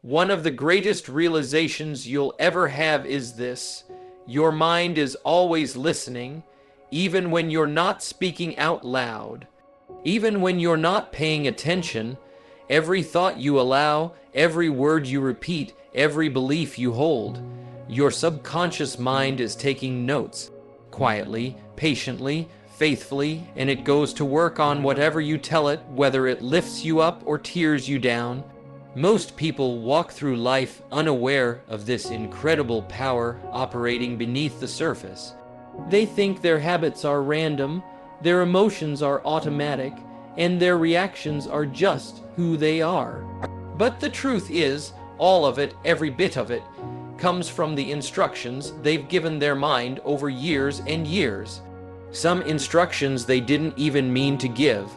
One of the greatest realizations you'll ever have is this: your mind is always listening, even when you're not speaking out loud. Even when you're not paying attention, every thought you allow, every word you repeat, every belief you hold, your subconscious mind is taking notes, quietly, patiently, faithfully, and it goes to work on whatever you tell it, whether it lifts you up or tears you down. Most people walk through life unaware of this incredible power operating beneath the surface. They think their habits are random, their emotions are automatic, and their reactions are just who they are. But the truth is, all of it, every bit of it, comes from the instructions they've given their mind over years and years. Some instructions they didn't even mean to give.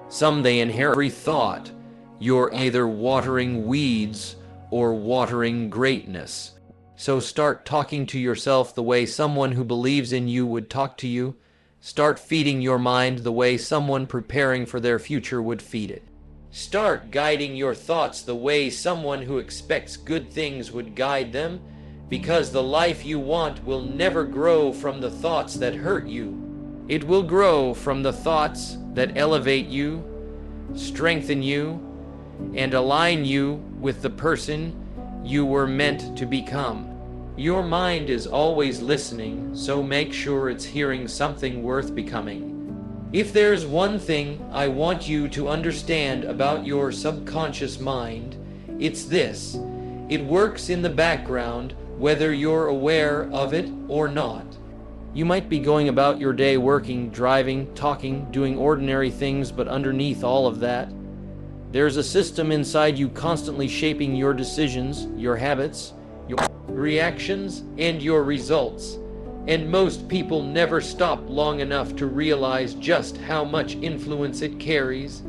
Some they inherit. Every thought, you're either watering weeds or watering greatness. So start talking to yourself the way someone who believes in you would talk to you. Start feeding your mind the way someone preparing for their future would feed it. Start guiding your thoughts the way someone who expects good things would guide them, because the life you want will never grow from the thoughts that hurt you. It will grow from the thoughts that elevate you, strengthen you, and align you with the person you were meant to become. Your mind is always listening, so make sure it's hearing something worth becoming. If there's one thing I want you to understand about your subconscious mind, it's this: it works in the background, whether you're aware of it or not. You might be going about your day working, driving, talking, doing ordinary things, but underneath all of that, there's a system inside you constantly shaping your decisions, your habits, your reactions, and your results. And most people never stop long enough to realize just how much influence it carries.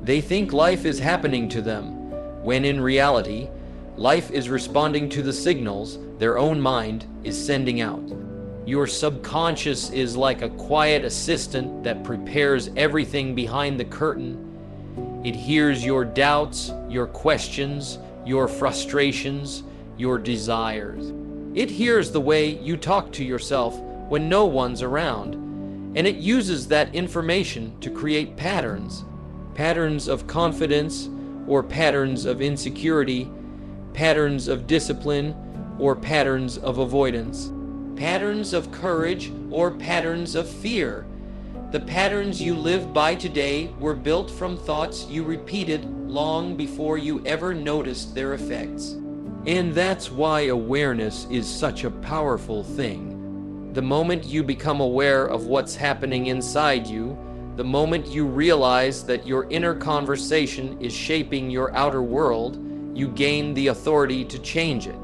They think life is happening to them, when in reality, life is responding to the signals their own mind is sending out. Your subconscious is like a quiet assistant that prepares everything behind the curtain. It hears your doubts, your questions, your frustrations, your desires. It hears the way you talk to yourself when no one's around, and it uses that information to create patterns. Patterns of confidence or patterns of insecurity, patterns of discipline or patterns of avoidance, patterns of courage or patterns of fear. The patterns you live by today were built from thoughts you repeated long before you ever noticed their effects. And that's why awareness is such a powerful thing. The moment you become aware of what's happening inside you, the moment you realize that your inner conversation is shaping your outer world, you gain the authority to change it.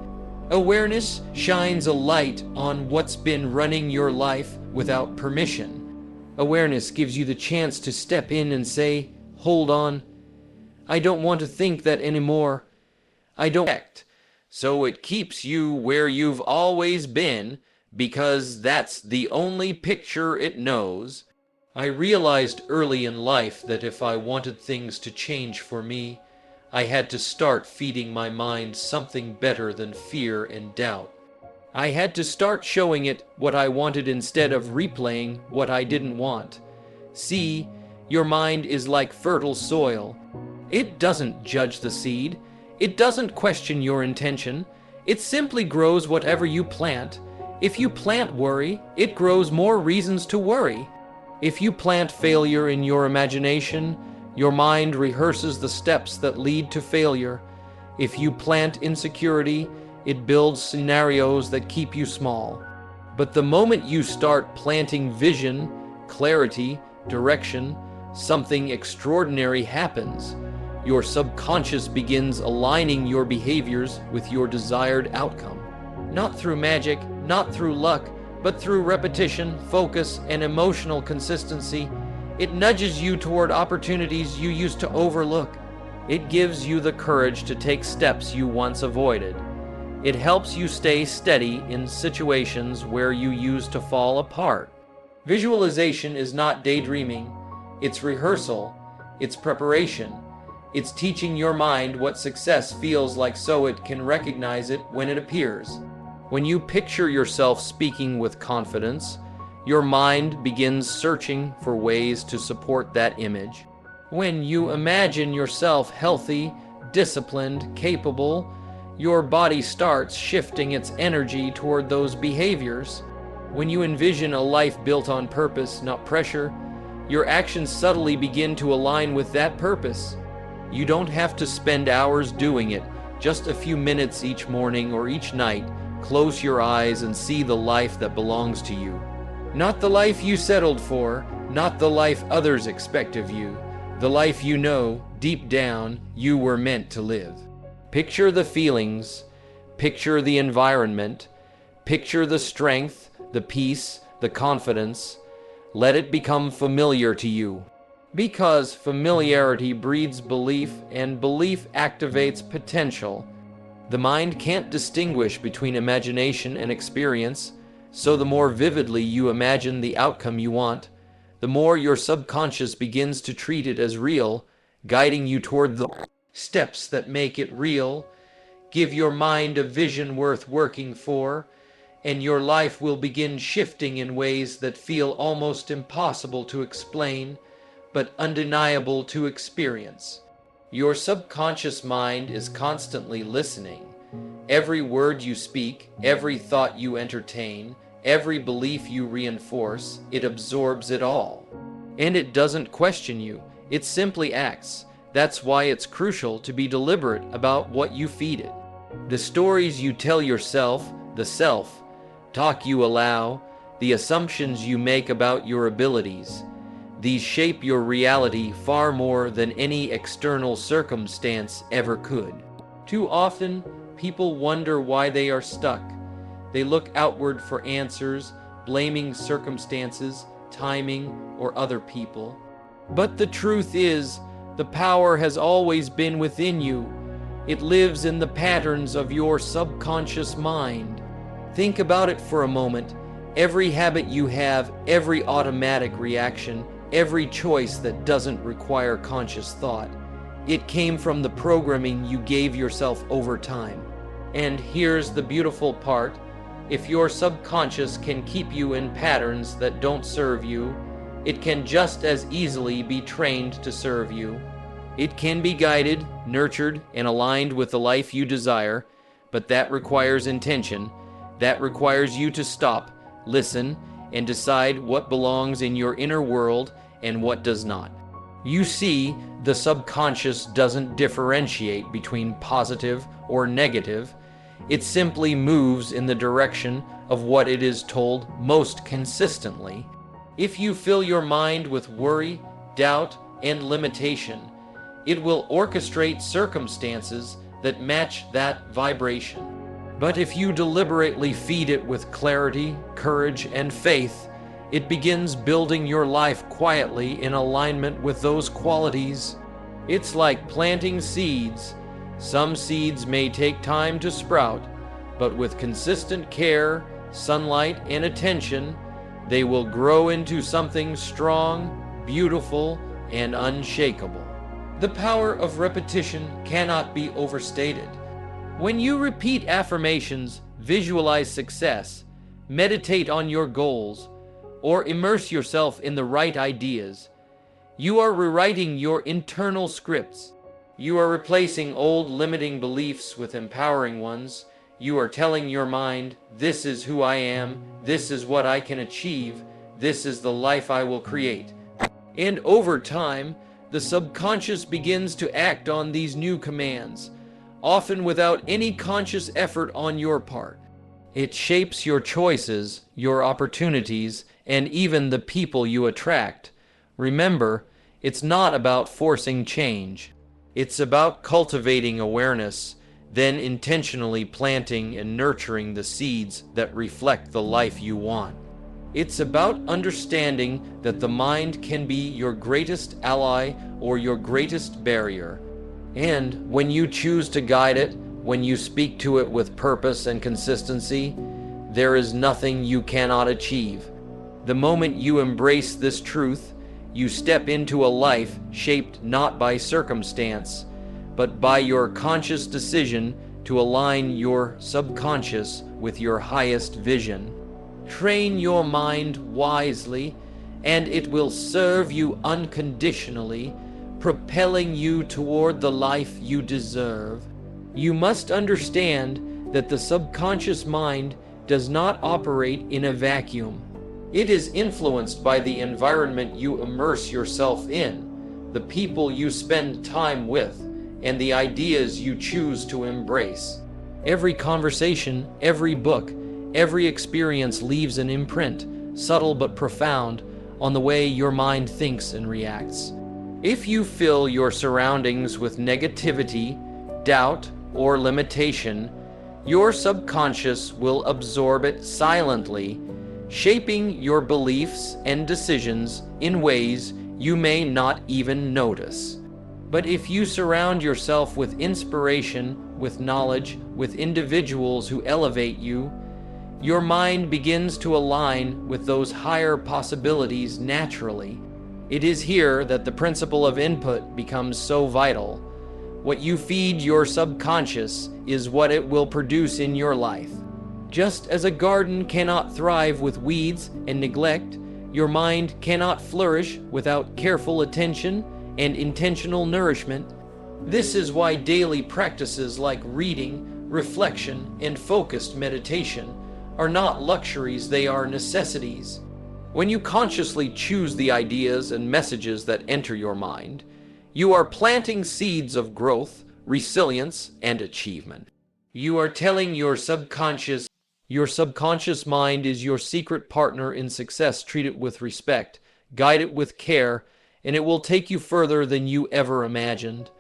Awareness shines a light on what's been running your life without permission. Awareness gives you the chance to step in and say, "Hold on, I don't want to think that anymore. I don't act." So it keeps you where you've always been, because that's the only picture it knows. I realized early in life that if I wanted things to change for me, I had to start feeding my mind something better than fear and doubt. I had to start showing it what I wanted instead of replaying what I didn't want. See, your mind is like fertile soil. It doesn't judge the seed. It doesn't question your intention. It simply grows whatever you plant. If you plant worry, it grows more reasons to worry. If you plant failure in your imagination, your mind rehearses the steps that lead to failure. If you plant insecurity, it builds scenarios that keep you small. But the moment you start planting vision, clarity, direction, something extraordinary happens. Your subconscious begins aligning your behaviors with your desired outcome. Not through magic, not through luck, but through repetition, focus, and emotional consistency. It nudges you toward opportunities you used to overlook. It gives you the courage to take steps you once avoided. It helps you stay steady in situations where you used to fall apart. Visualization is not daydreaming. It's rehearsal. It's preparation. It's teaching your mind what success feels like so it can recognize it when it appears. When you picture yourself speaking with confidence, your mind begins searching for ways to support that image. When you imagine yourself healthy, disciplined, capable, your body starts shifting its energy toward those behaviors. When you envision a life built on purpose, not pressure, your actions subtly begin to align with that purpose. You don't have to spend hours doing it, just a few minutes each morning or each night. Close your eyes and see the life that belongs to you. Not the life you settled for, not the life others expect of you, the life you know, deep down, you were meant to live. Picture the feelings, picture the environment, picture the strength, the peace, the confidence. Let it become familiar to you. Because familiarity breeds belief, and belief activates potential. The mind can't distinguish between imagination and experience, so the more vividly you imagine the outcome you want, the more your subconscious begins to treat it as real, guiding you toward the steps that make it real. Give your mind a vision worth working for, and your life will begin shifting in ways that feel almost impossible to explain, but undeniable to experience. Your subconscious mind is constantly listening. Every word you speak, every thought you entertain, every belief you reinforce, it absorbs it all. And it doesn't question you, it simply acts. That's why it's crucial to be deliberate about what you feed it. The stories you tell yourself, the self-talk you allow, the assumptions you make about your abilities, these shape your reality far more than any external circumstance ever could. Too often, people wonder why they are stuck. They look outward for answers, blaming circumstances, timing, or other people. But the truth is, the power has always been within you. It lives in the patterns of your subconscious mind. Think about it for a moment. Every habit you have, every automatic reaction, every choice that doesn't require conscious thought, it came from the programming you gave yourself over time. And here's the beautiful part. If your subconscious can keep you in patterns that don't serve you, it can just as easily be trained to serve you. It can be guided, nurtured, and aligned with the life you desire, but that requires intention. That requires you to stop, listen, and decide what belongs in your inner world and what does not. You see, the subconscious doesn't differentiate between positive or negative. It simply moves in the direction of what it is told most consistently. If you fill your mind with worry, doubt, and limitation, it will orchestrate circumstances that match that vibration. But if you deliberately feed it with clarity, courage, and faith, it begins building your life quietly in alignment with those qualities. It's like planting seeds. Some seeds may take time to sprout, but with consistent care, sunlight, and attention, they will grow into something strong, beautiful, and unshakable. The power of repetition cannot be overstated. When you repeat affirmations, visualize success, meditate on your goals, or immerse yourself in the right ideas, you are rewriting your internal scripts. You are replacing old limiting beliefs with empowering ones. You are telling your mind, this is who I am, this is what I can achieve, this is the life I will create. And over time, the subconscious begins to act on these new commands, often without any conscious effort on your part. It shapes your choices, your opportunities, and even the people you attract. Remember, it's not about forcing change. It's about cultivating awareness, then intentionally planting and nurturing the seeds that reflect the life you want. It's about understanding that the mind can be your greatest ally or your greatest barrier. And when you choose to guide it, when you speak to it with purpose and consistency, there is nothing you cannot achieve. The moment you embrace this truth, you step into a life shaped not by circumstance, but by your conscious decision to align your subconscious with your highest vision. Train your mind wisely, and it will serve you unconditionally, propelling you toward the life you deserve. You must understand that the subconscious mind does not operate in a vacuum. It is influenced by the environment you immerse yourself in, the people you spend time with, and the ideas you choose to embrace. Every conversation, every book, every experience leaves an imprint, subtle but profound, on the way your mind thinks and reacts. If you fill your surroundings with negativity, doubt, or limitation, your subconscious will absorb it silently, shaping your beliefs and decisions in ways you may not even notice. But if you surround yourself with inspiration, with knowledge, with individuals who elevate you, your mind begins to align with those higher possibilities naturally. It is here that the principle of input becomes so vital. What you feed your subconscious is what it will produce in your life. Just as a garden cannot thrive with weeds and neglect, your mind cannot flourish without careful attention and intentional nourishment. This is why daily practices like reading, reflection, and focused meditation are not luxuries, they are necessities. When you consciously choose the ideas and messages that enter your mind, you are planting seeds of growth, resilience, and achievement. You are telling your subconscious mind is your secret partner in success. Treat it with respect, guide it with care, and it will take you further than you ever imagined.